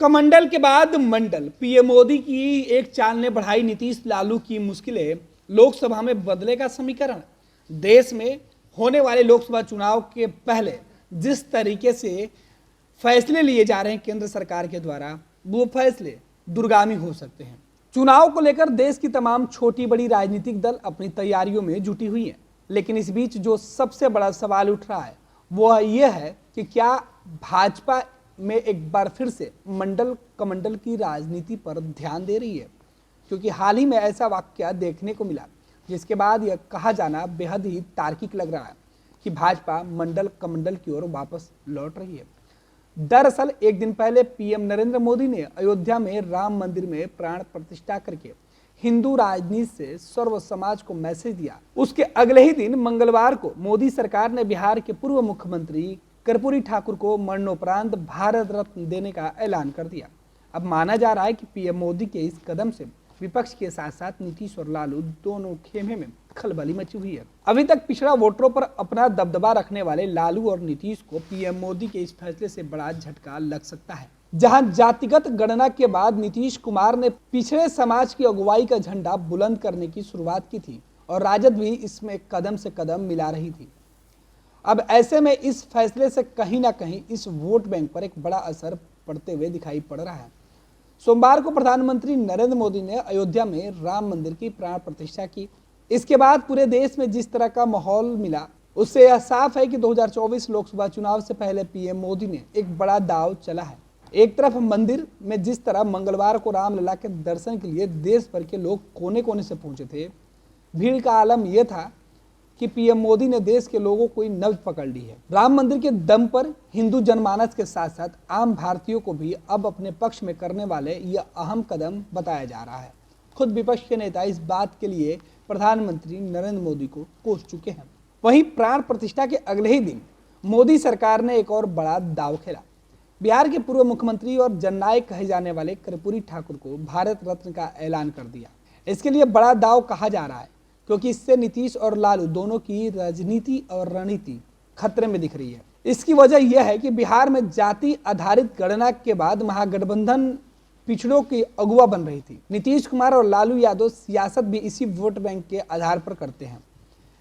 कमंडल के बाद मंडल। पीएम मोदी की एक चाल ने बढ़ाई नीतीश लालू की मुश्किलें, लोकसभा में बदलेगा समीकरण। देश में होने वाले लोकसभा चुनाव के पहले जिस तरीके से फैसले लिए जा रहे हैं केंद्र सरकार के द्वारा, वो फैसले दूरगामी हो सकते हैं। चुनाव को लेकर देश की तमाम छोटी बड़ी राजनीतिक दल अपनी तैयारियों में जुटी हुई हैं, लेकिन इस बीच जो सबसे बड़ा सवाल उठ रहा है वो यह है कि क्या भाजपा में एक बार फिर से मंडल कमंडल की राजनीति पर ध्यान दे रही है, क्योंकि हाल ही में ऐसा वाकया देखने को मिला जिसके बाद यह कहा जाना बेहद ही तार्किक लग रहा है कि भाजपा मंडल कमंडल की ओर वापस लौट रही है। दरअसल एक दिन पहले पीएम नरेंद्र मोदी ने अयोध्या में राम मंदिर में प्राण प्रतिष्ठा करके हिंदू राजनीति से सर्व समाज को मैसेज दिया। उसके अगले ही दिन मंगलवार को मोदी सरकार ने बिहार के पूर्व मुख्यमंत्री कर्पूरी ठाकुर को मरणोपरांत भारत रत्न देने का ऐलान कर दिया। अब माना जा रहा है कि पीएम मोदी के इस कदम से विपक्ष के साथ साथ नीतीश और लालू दोनों खेमे में खलबली मची हुई है। अभी तक पिछड़ा वोटरों पर अपना दबदबा रखने वाले लालू और नीतीश को पीएम मोदी के इस फैसले से बड़ा झटका लग सकता है। जहां जातिगत गणना के बाद नीतीश कुमार ने पिछड़े समाज की अगुवाई का झंडा बुलंद करने की शुरुआत की थी और राजद भी इसमें कदम से कदम मिला रही थी। अब ऐसे में इस फैसले से कहीं ना कहीं इस वोट बैंक पर एक बड़ा असर पड़ते हुए दिखाई पड़ रहा है। सोमवार को प्रधानमंत्री नरेंद्र मोदी ने अयोध्या में राम मंदिर की प्राण प्रतिष्ठा की। इसके बाद पूरे देश में जिस तरह का माहौल मिला, उससे यह साफ है कि 2024 लोकसभा चुनाव से पहले पीएम मोदी ने एक बड़ा दांव चला है। एक तरफ मंदिर में जिस तरह मंगलवार को रामलला के दर्शन के लिए देश भर के लोग कोने कोने से पहुंचे थे, भीड़ का आलम यह था कि पीएम मोदी ने देश के लोगों को नब्ज पकड़ ली है। राम मंदिर के दम पर हिंदू जनमानस के साथ साथ आम भारतीयों को भी अब अपने पक्ष में करने वाले यह अहम कदम बताया जा रहा है। खुद विपक्ष के नेता इस बात के लिए प्रधानमंत्री नरेंद्र मोदी को कोस चुके हैं। वहीं प्राण प्रतिष्ठा के अगले ही दिन मोदी सरकार ने एक और बड़ा दांव खेला। बिहार के पूर्व मुख्यमंत्री और जननायक कहे जाने वाले कर्पूरी ठाकुर को भारत रत्न का ऐलान कर दिया। इसके लिए बड़ा दांव कहा जा रहा है, क्योंकि इससे नीतीश और लालू दोनों की राजनीति और रणनीति खतरे में दिख रही है। इसकी वजह यह है कि बिहार में जाति आधारित गणना के बाद महागठबंधन पिछड़ों की अगुवा बन रही थी। नीतीश कुमार और लालू यादव सियासत भी इसी वोट बैंक के आधार पर करते हैं।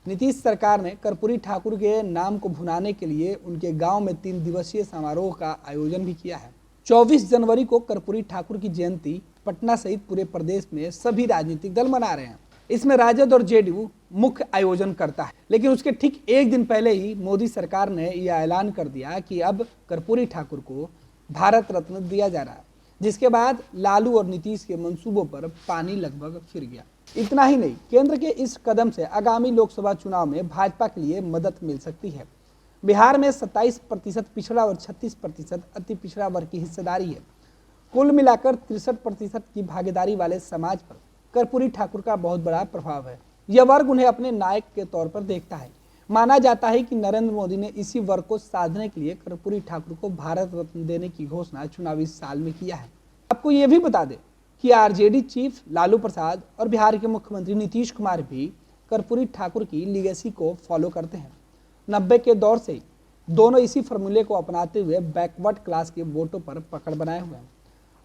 नीतीश सरकार ने कर्पूरी ठाकुर के नाम को भुनाने के लिए उनके गांव में 3 दिवसीय समारोह का आयोजन भी किया है। 24 जनवरी को कर्पूरी ठाकुर की जयंती पटना सहित पूरे प्रदेश में सभी राजनीतिक दल मना रहे हैं। इसमें राजद और जेडीयू मुख्य आयोजन करता है, लेकिन उसके ठीक एक दिन पहले ही मोदी सरकार ने यह ऐलान कर दिया कि अब कर्पूरी ठाकुर को भारत रत्न दिया जा रहा है, जिसके बाद लालू और नीतीश के मंसूबों पर पानी लगभग फिर गया। इतना ही नहीं, केंद्र के इस कदम से आगामी लोकसभा चुनाव में भाजपा के लिए मदद मिल सकती है। बिहार में 27% पिछड़ा और 36% अति पिछड़ा वर्ग की हिस्सेदारी है। कुल मिलाकर 63% की भागीदारी वाले समाज पर कर्पूरी ठाकुर का बहुत बड़ा प्रभाव है। यह वर्ग उन्हें अपने नायक के तौर पर देखता है। माना जाता है कि नरेंद्र मोदी ने इसी वर्ग को साधने के लिए कर्पूरी ठाकुर को भारत रत्न देने की घोषणा चुनावी साल में किया है। आपको यह भी बता दें कि आरजेडी चीफ लालू प्रसाद और बिहार के मुख्यमंत्री नीतीश कुमार भी कर्पूरी ठाकुर की लीगेसी को फॉलो करते हैं। 90 के दौर से दोनों इसी फॉर्मूले को अपनाते हुए बैकवर्ड क्लास के वोटों पर पकड़ बनाए हुए हैं।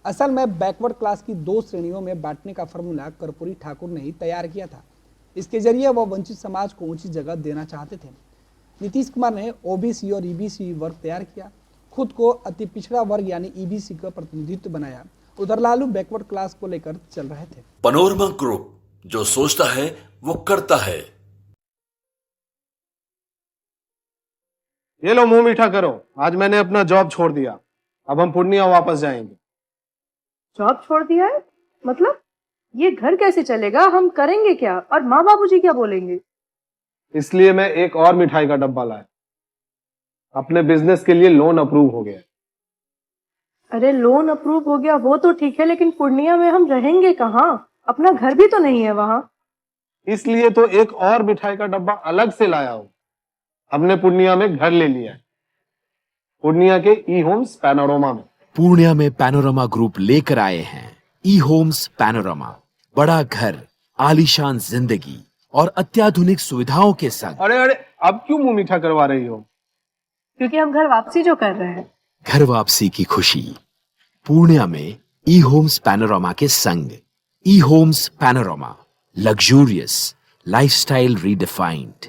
असल में बैकवर्ड क्लास की 2 श्रेणियों में बांटने का फॉर्मूला कर्पूरी ठाकुर ने ही तैयार किया था। इसके जरिए वह वंचित समाज को ऊंची जगह देना चाहते थे। नीतीश कुमार ने ओबीसी और ईबीसी वर्ग तैयार किया, खुद को अति पिछड़ा वर्ग यानी ईबीसी का प्रतिनिधित्व बनाया। उधर लालू बैकवर्ड क्लास को लेकर चल रहे थे। पनोरमा ग्रुप, जो सोचता है वो करता है। ये लो, मुंह मीठा करो। आज मैंने अपना जॉब छोड़ दिया, अब हम पूर्णिया वापस जाएंगे। जॉब छोड़ दिया है? मतलब ये घर कैसे चलेगा? हम करेंगे क्या? और माँ बाबूजी क्या बोलेंगे? इसलिए मैं एक और मिठाई का डब्बा लाया। अपने बिजनेस के लिए लोन अप्रूव हो गया। अरे लोन अप्रूव हो गया वो तो ठीक है, लेकिन पूर्णिया में हम रहेंगे कहाँ? अपना घर भी तो नहीं है वहां। इसलिए तो एक और मिठाई का डब्बा अलग से लाया हूं। हमने पूर्णिया में घर ले लिया है, पूर्णिया के ई होम्स पैनोरमा में। पूर्णिया में पैनोरमा ग्रुप लेकर आए हैं ई होम्स पैनोरमा। बड़ा घर, आलीशान जिंदगी और अत्याधुनिक सुविधाओं के संग। अरे अब क्यों मुंह मीठा करवा रही हो? क्योंकि हम घर वापसी जो कर रहे हैं। घर वापसी की खुशी पूर्णिया में ई होम्स पैनोरामा के संग। E homes panorama, luxurious lifestyle redefined.